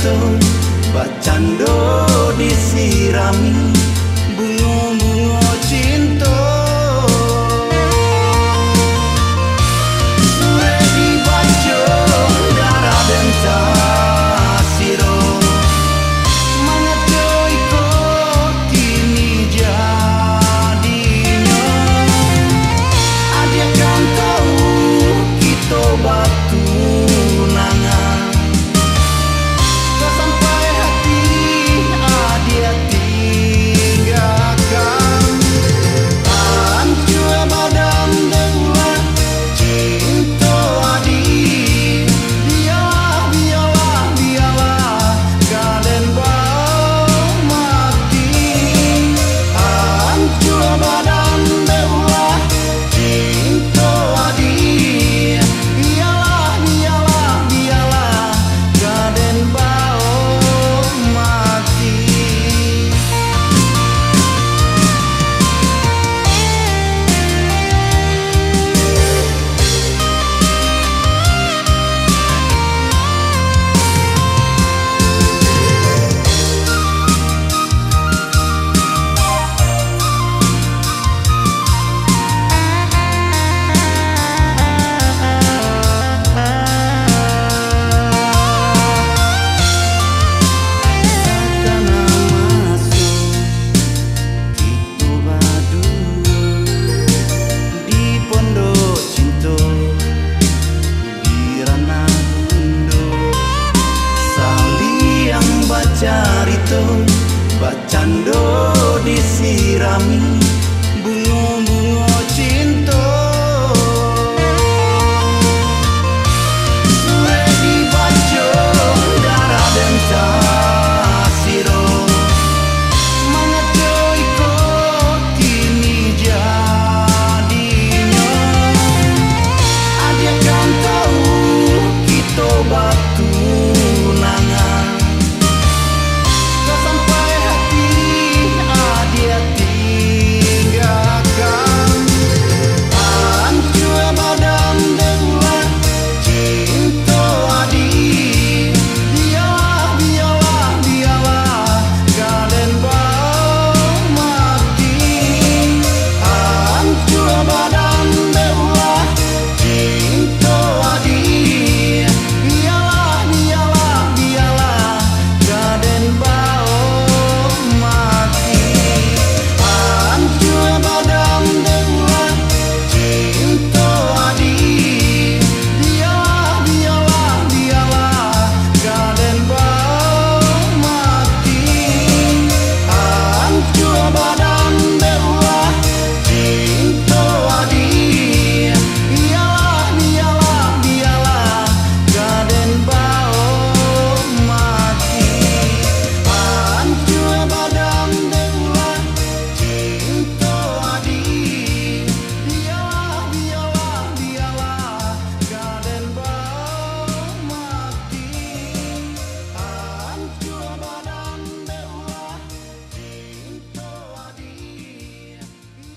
carito bacando disirami bunga-bunga cinta. Sure dibaca darah dan siro mangato ikut kini jadinya. Ada kan tahu kita batu nangan tak sampai hati dia tinggalkan. Hancur badan daulah cinta adik. Biarlah kalian bau mati. Hancur badan daulah cinta adik. Biarlah kalian bau mati. Sakana masuk kita berdua di pondok cinta di ranah bundo. Saliang baca rito bacando disirami